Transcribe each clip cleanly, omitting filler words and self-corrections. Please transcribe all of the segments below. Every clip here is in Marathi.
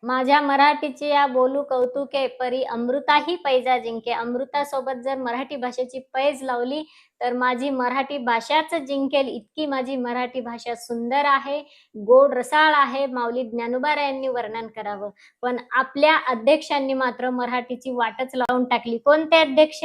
माझ्या मराठीची या बोलू कौतुके परी अमृताही पैजा जिंके. अमृतासोबत जर मराठी भाषेची पैज लावली, तर माझी मराठी भाषाच जिंकेल. इतकी माझी मराठी भाषा सुंदर आहे, गोड रसाळ आहे. माऊली ज्ञानोबा यांनी वर्णन करावं. पण आपल्या अध्यक्षांनी मात्र मराठीची वाटच लावून टाकली. कोणते अध्यक्ष?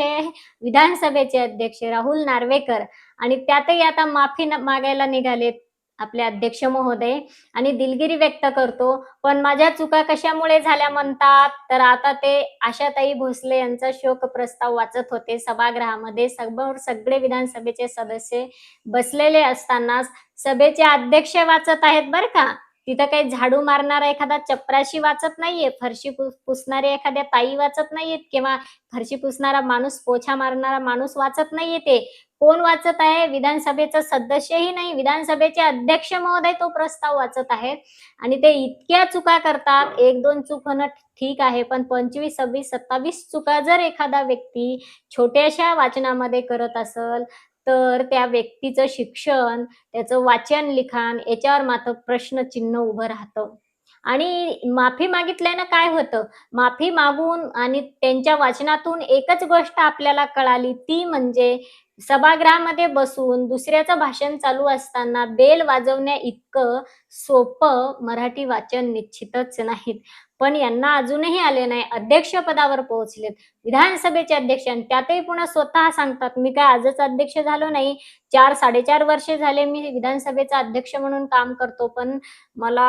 विधानसभेचे अध्यक्ष राहुल नार्वेकर. आणि त्यातही आता माफी मागायला निघालेत आपले अध्यक्ष महोदय आणि दिलगिरी व्यक्त करतो. पण माझ्या चुका कशामुळे झाल्या म्हणतात, तर आता ते आशाताई भोसले यांचा शोक प्रस्ताव वाचत होते सभागृहामध्ये. समोर सगळे विधानसभेचे सदस्य बसलेले असतानाच सभेचे अध्यक्ष वाचत आहेत बरं का. तिथं काही झाडू मारणारा एखादा चपराशी वाचत नाहीये, फरशी पुसणारे एखाद्या ताई वाचत नाहीयेत किंवा फरशी पुसणारा माणूस, पोछा मारणारा माणूस वाचत नाहीये. ते कोण वाचत आहे? विधानसभेचा सदस्यही नाही, विधानसभेचे अध्यक्ष महोदय तो प्रस्ताव वाचत आहेत. आणि ते इतक्या चुका करतात. एक दोन चूक होणं ठीक आहे, पण 25, 26, 27 चुका जर एखादा व्यक्ती छोट्याशा वाचनामध्ये करत असेल, तर त्या व्यक्तीचं शिक्षण, त्याचं वाचन लिखाण याच्यावर मात्र प्रश्नचिन्ह उभं राहतं. आणि माफी मागितल्यानं काय होतं? माफी मागून आणि त्यांच्या वाचनातून एकच गोष्ट आपल्याला कळाली, ती म्हणजे सभागृहामध्ये बसून दुसऱ्याचं भाषण चालू असताना बेल वाजवण्या इतकं सोपं मराठी वाचन निश्चितच नाहीत. पण यांना अजूनही आले नाही. अध्यक्षपदावर पोहोचलेत. विधानसभेचे अध्यक्ष आणि त्यातही पुन्हा स्वतः सांगतात, "मी काय आजच अध्यक्ष झालो नाही. 4 साडेचार वर्ष झाले मी विधानसभेचा अध्यक्ष म्हणून काम करतो. पण मला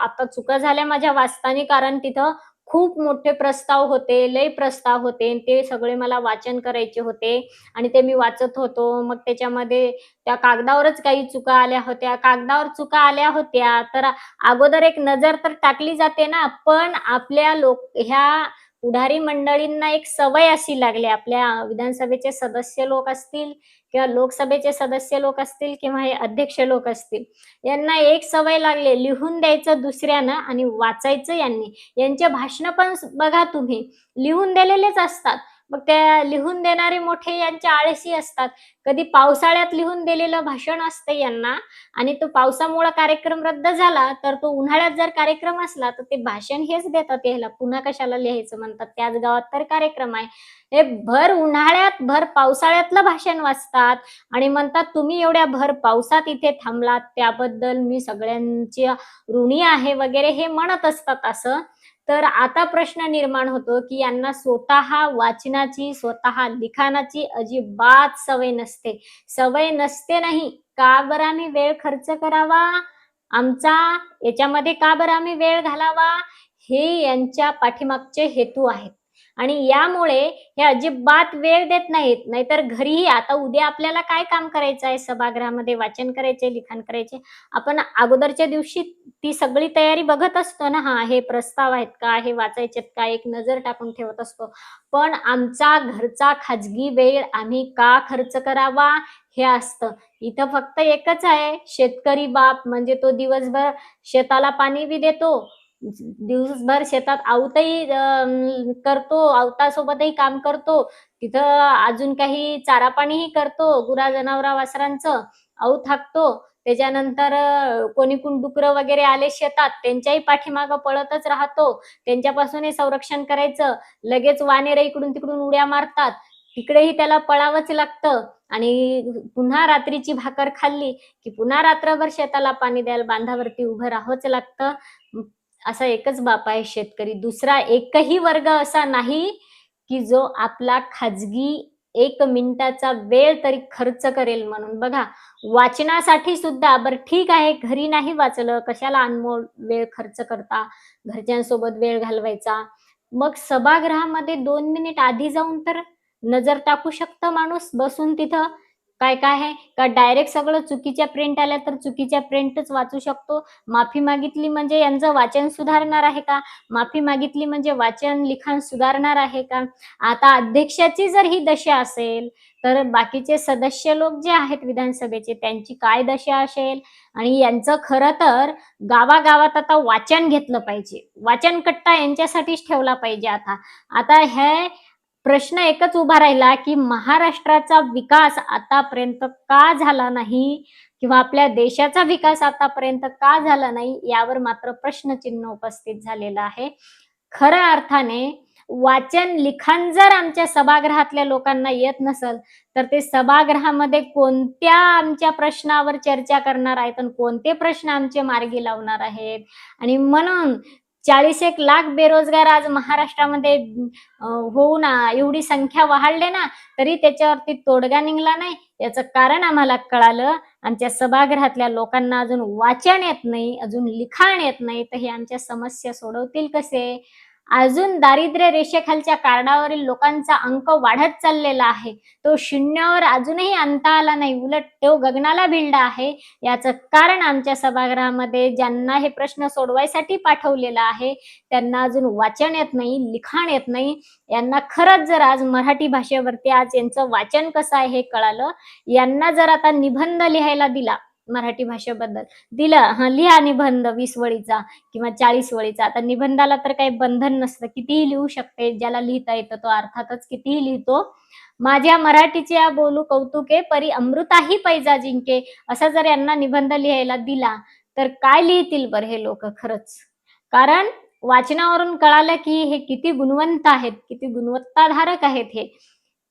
आता चुका झाल्या माझ्या वाचताना कारण तिथं खूप मोठे प्रस्ताव होते, लय प्रस्ताव होते आणि ते सगळे मला वाचन करायचे होते आणि ते मी वाचत होतो. मग त्याच्यामध्ये त्या कागदावरच काही चुका आल्या होत्या. कागदावर चुका आल्या होत्या, तर अगोदर एक नजर तर टाकली जाते ना. पण आपल्या ह्या पुढारी मंडळींना एक सवय अशी लागली, आपल्या विधानसभेचे सदस्य लोक असतील किंवा लोकसभेचे सदस्य लोक असतील किंवा हे अध्यक्ष लोक असतील, यांना एक सवय लागली लिहून द्यायचं दुसऱ्यानं आणि वाचायचं यांनी. यांचे भाषणं पण बघा तुम्ही, लिहून दिलेलेच असतात. मग त्या लिहून देणारे मोठे यांचे आळशी असतात. कधी पावसाळ्यात लिहून दिलेलं भाषण असतं यांना आणि तो पावसामुळे कार्यक्रम रद्द झाला, तर तो उन्हाळ्यात जर कार्यक्रम असला, तर ते भाषण हेच देतात याला. पुन्हा कशाला लिहायचं म्हणतात, त्याच गावात तर कार्यक्रम आहे. हे भर उन्हाळ्यात, भर पावसाळ्यातलं भाषण वाचतात आणि म्हणतात, "तुम्ही एवढ्या भर पावसात इथे थांबलात, त्याबद्दल मी सगळ्यांची ऋणी आहे" वगैरे हे म्हणत असतात असं. तर आता प्रश्न निर्माण होतो, की यांना स्वतः वाचनाची, स्वतः लिखाणाची अजिबात सवय नसते. सवय नसते नाही, का बरं आम्ही वेळ खर्च करावा आमचा, याच्यामध्ये का बरं आम्ही वेळ घालावा, हे यांच्या पाठीमागचे हेतू आहेत. आणि यामुळे हे अजिबात वेळ देत नाहीत. नाहीतर घरीही आता उद्या आपल्याला काय काम करायचं आहे, सभागृहामध्ये वाचन करायचे, लिखाण करायचे. आपण अगोदरच्या दिवशी ती सगळी तयारी बघत असतो ना, हां, हे प्रस्ताव आहेत का, हे वाचायचेत का, एक नजर टाकून ठेवत असतो. पण आमचा घरचा खाजगी वेळ आम्ही का खर्च करावा, हे असतं. इथं फक्त एकच आहे, शेतकरी बाप म्हणजे तो दिवसभर शेताला पाणी बी देतो, दिवसभर शेतात आवतही करतो, आवतासोबतही काम करतो. तिथं अजून काही चारा-पाणीही करतो, गुरा-जनावरा वासरांचं, आऊत हाकतो. त्याच्यानंतर कोणी डुकरं वगैरे आले शेतात, त्यांच्याही पाठीमागं पळतच राहतो. त्यांच्यापासूनही संरक्षण करायचं. लगेच वानेर इकडून-तिकडून उड्या मारतात. तिकडेही त्याला पळावंच लागतं आणि पुन्हा रात्रीची भाकर खाल्ली, की पुन्हा रात्रभर शेताला पाणी द्यायला बांधावरती उभं राहावंच लागतं. असा एकच बाप आहे शेतकरी. दुसरा एकही वर्ग असा नाही, की जो आपला खाजगी 1 मिनिटाचा वेळ तरी खर्च करेल म्हणून. बघा, वाचनासाठी सुद्धा बरं ठीक आहे, घरी नाही वाचलं, कशाला अनमोल वेळ खर्च करता, घरच्यांसोबत वेळ घालवायचा. मग सभागृहामध्ये 2 मिनिट आधी जाऊन तर नजर टाकू शकतं माणूस बसून तिथं. काय-काय आहे? का डायरेक्ट सगळं चुकीच्या प्रिंट आल्या तर चुकीच्या प्रिंटच वाचू शकतो? माफी मागितली म्हणजे यांचं वाचन सुधारणार आहे का? माफी मागितली म्हणजे वाचन, लिखाण सुधारणार आहे का? आता अध्यक्षाची जर ही दशा असेल, तर बाकीचे सदस्य लोक जे आहेत विधानसभेचे त्यांची काय दशा असेल? आणि यांचं खरं तर गावागावात आता वाचन घेतलं पाहिजे. वाचन कट्टा यांच्यासाठीच ठेवला पाहिजे आता. आता हे प्रश्न एकच उभा राहिला, की महाराष्ट्राचा विकास आतापर्यंत का झाला नाही? किंवा आपल्या देशाचा विकास आतापर्यंत का झाला नाही यावर मात्र प्रश्नचिन्ह उपस्थित झालेलं आहे. खऱ्या अर्थाने वाचन, लिखाण जर आमच्या सभागृहातल्या लोकांना येत नसेल, तर ते सभागृहामध्ये कोणत्या आमच्या प्रश्नावर चर्चा करणार आहेत आणि कोणते प्रश्न आमचे मार्गी लावणार आहेत. आणि म्हणून 40 लाख बेरोजगार आज महाराष्ट्रामध्ये होऊन एवढी संख्या वाढली ना, तरी त्याच्यावरती तोडगा निघाला नाही. याचं कारण आम्हाला कळालं. आमच्या सभागृहातल्या लोकांना अजून वाचन येत नाही, अजून लिखाण येत नाही, तर हे आमच्या समस्या सोडवतील कसे? अजून दारिद्र्य रेषेखालच्या कार्डावरील लोकांचा अंक वाढत चाललेला आहे. तो शून्यावर अजूनही आणता आला नाही, उलट तो गगनाला भिडला आहे. याचं कारण आमच्या सभागृहामध्ये ज्यांना हे प्रश्न सोडवायसाठी पाठवलेलं आहे, त्यांना अजून वाचन येत नाही, लिखाण येत नाही. यांना खरंच जर आज मराठी भाषेवरती आज यांचं वाचन कसं आहे हे कळालं. यांना जर आता निबंध लिहायला दिला मराठी भाषेबद्दल, दिलं लिहा निबंध 20 वळीचा किंवा 40 वळीचा. आता निबंधाला तर काही बंधन नसतं, कितीही लिहू शकते. ज्याला लिहिता येतं तो अर्थातच कितीही लिहितो. माझ्या मराठीचे या बोलू कौतुके, परी अमृताही पैजा जिंके, असा जर यांना निबंध लिहायला दिला, तर काय लिहितील बरं हे लोकं खरंच. कारण वाचनावरून कळालं की हे किती गुणवंत आहेत, किती गुणवत्ताधारक आहेत हे.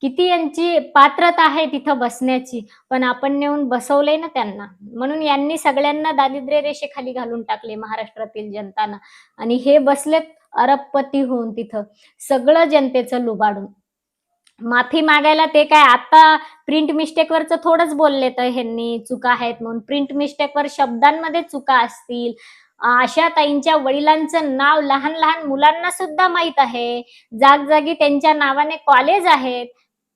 किती यांची पात्रता आहे तिथं बसण्याची. पण आपण नेऊन बसवलंय ना त्यांना. म्हणून यांनी सगळ्यांना दारिद्र्य रेषेखाली घालून टाकले महाराष्ट्रातील जनताना. आणि हे बसलेत अरबपती होऊन तिथं, सगळं जनतेचं लुबाडून. माफी मागायला ते काय आता प्रिंट मिस्टेकवरचं थोडंच बोलले तर ह्यांनी चुका आहेत म्हणून. प्रिंट मिस्टेकवर शब्दांमध्ये चुका असतील. अशा ताईंच्या वडिलांचं नाव लहान-लहान मुलांना सुद्धा माहीत आहे. जागोजागी त्यांच्या नावाने कॉलेज आहेत,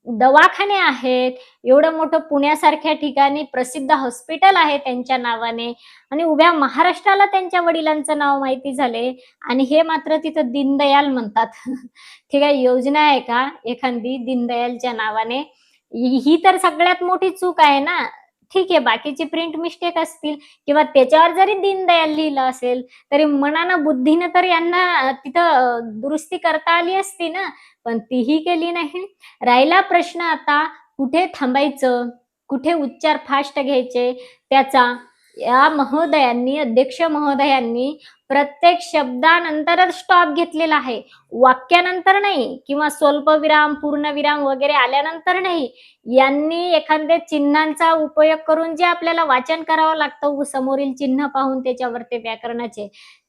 दवाखाने आहेत. एवढं मोठं पुण्यासारख्या ठिकाणी प्रसिद्ध हॉस्पिटल आहे त्यांच्या नावाने आणि उभ्या महाराष्ट्राला त्यांच्या वडिलांचं नाव माहिती झाले आणि हे मात्र तिथं दीनदयाल म्हणतात. ही काही योजना आहे का एखादी दीनदयालच्या नावाने? ही तर सगळ्यात मोठी चूक आहे ना. ठीक आहे, बाकीची प्रिंट मिस्टेक असतील किंवा त्याच्यावर जरी दीनदयाल लिहिलं असेल, तरी मनानं, बुद्धीनं तर यांना तिथं दुरुस्ती करता आली असती ना, पण तीही केली नाही. राहिला प्रश्न आता कुठे थांबायचं, कुठे उच्चार फास्ट घ्यायचे त्याचा. या महोदयांनी, अध्यक्ष महोदयांनी प्रत्येक शब्दानंतरच स्टॉप घेतलेला आहे. वाक्यानंतर नाही किंवा स्वल्पविराम, पूर्णविराम वगैरे आल्यानंतर नाही. यांनी एखाद्या चिन्हांचा उपयोग करून जे आपल्याला वाचन करावं लागतं समोरील चिन्ह पाहून त्याच्यावर ते व्याकरणाचे,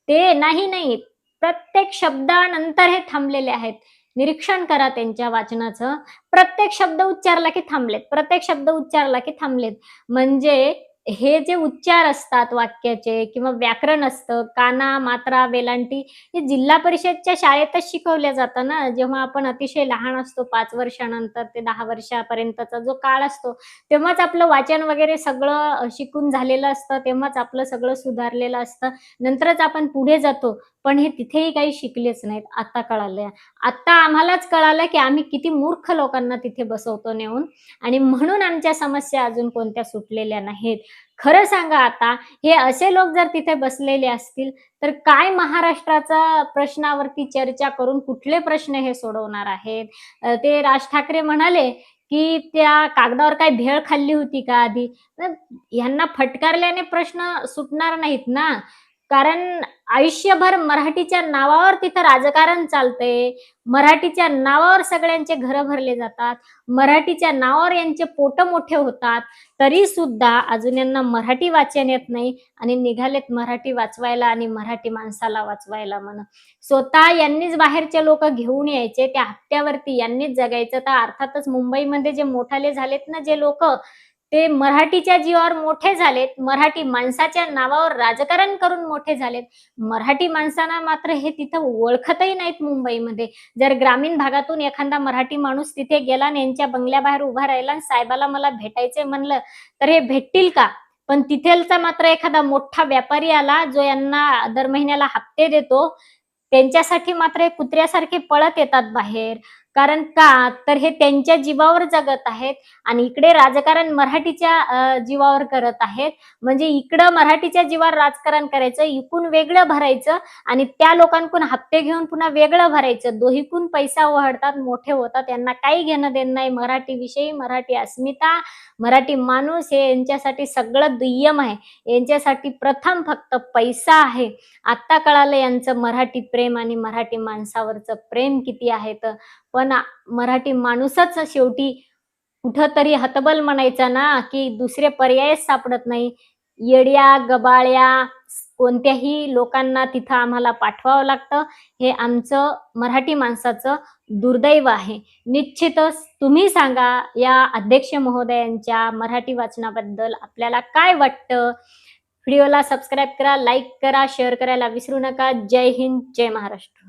ते नाही. प्रत्येक शब्दानंतर हे थांबलेले आहेत. निरीक्षण करा त्यांच्या वाचनाचं. प्रत्येक शब्द उच्चारला की थांबलेत, प्रत्येक शब्द उच्चारला की थांबलेत. म्हणजे हे जे उच्चार असतात वाक्याचे किंवा व्याकरण असतं, काना, मात्रा, वेलांटी, हे जिल्हा परिषदच्या शाळेतच शिकवलं जातं ना. जेव्हा आपण अतिशय लहान असतो 5 वर्षानंतर ते 10 वर्षापर्यंतचा जो काळ असतो, तेव्हाच आपलं वाचन वगैरे सगळं शिकून झालेलं असतं. तेव्हाच आपलं सगळं सुधारलेलं असतं. नंतरच आपण पुढे जातो. पण हे तिथेही काही शिकलेच नाहीत. आता कळालंय. आता आम्हालाच कळालं, की आम्ही किती मूर्ख लोकांना तिथे बसवतो नेऊन आणि म्हणून आमच्या समस्या अजून कोणत्या सुटलेल्या नाहीत. खरं सांगा आता, हे असे लोक जर तिथे बसलेले असतील, तर काय महाराष्ट्राचा प्रश्नावरती चर्चा करून कुठले प्रश्न हे सोडवणार आहेत? ते राज ठाकरे म्हणाले, की त्या कागदावर काय भेळ खाल्ली होती का आधी? तर ह्यांना फटकारल्याने प्रश्न सुटणार नाहीत ना. कारण आयुष्यभर मराठीच्या नावावर तिथं राजकारण चालतंय. मराठीच्या नावावर सगळ्यांचे घरं भरले जातात. मराठीच्या नावावर यांचे पोटं मोठे होतात. तरी सुद्धा अजून यांना मराठी वाचन येत नाही आणि निघालेत मराठी वाचवायला आणि मराठी माणसाला वाचवायला म्हणून. स्वतः यांनीच बाहेरचे लोकं घेऊन यायचे. त्या हप्त्यावरती यांनीच जगायचं. तर अर्थातच मुंबईमध्ये जे मोठाले झालेत ना जे लोकं, ते मराठीच्या जीवावर मोठे झालेत. मराठी माणसाच्या नावावर राजकारण करून मोठे झालेत. मराठी माणसांना मात्र हे तिथं ओळखतही नाहीत मुंबईमध्ये. जर ग्रामीण भागातून एखादा मराठी माणूस तिथे गेला आणि यांच्या बंगल्याबाहेर उभा राहिला आणि साहेबाला मला भेटायचंय म्हणलं, तर हे भेटतील का? पण तिथलचा मात्र एखादा मोठा व्यापारी आला, जो यांना दर महिन्याला हप्ते देतो, त्यांच्यासाठी मात्र हे कुत्र्यासारखे पळत येतात बाहेर. कारण का? तर हे त्यांच्या जीवावर जगत आहेत आणि इकडे राजकारण मराठीच्या जीवावर करत आहेत. म्हणजे इकडं मराठीच्या जीवावर राजकारण करायचं, इकून वेगळं भरायचं आणि त्या लोकांकडून हप्ते घेऊन पुन्हा वेगळं भरायचं. दोन्हीकडून पैसा ओहाडतात, मोठे होतात. यांना काही घेणं-देणं नाही मराठीविषयी. मराठी अस्मिता, मराठी माणूस हे यांच्यासाठी सगळं दुय्यम आहे. यांच्यासाठी प्रथम फक्त पैसा आहे. आत्ता कळालं यांचं मराठी प्रेम आणि मराठी माणसावरचं प्रेम किती आहे तर. पण मराठी माणूसच शेवटी कुठेतरी हतबल म्हणायचा ना, की दुसरे पर्यायच सापडत नाही. येड्या, गबाळ्या कोणत्याही लोकांना तिथं आम्हाला पाठवावं लागतं. हे आमचं मराठी माणसाचं दुर्दैव आहे. निश्चितच तुम्ही सांगा या अध्यक्ष महोदयांच्या मराठी वाचनाबद्दल आपल्याला काय वाटतं? व्हिडिओला सबस्क्राईब करा, लाईक करा, शेअर करायला विसरू नका. जय हिंद, जय महाराष्ट्र.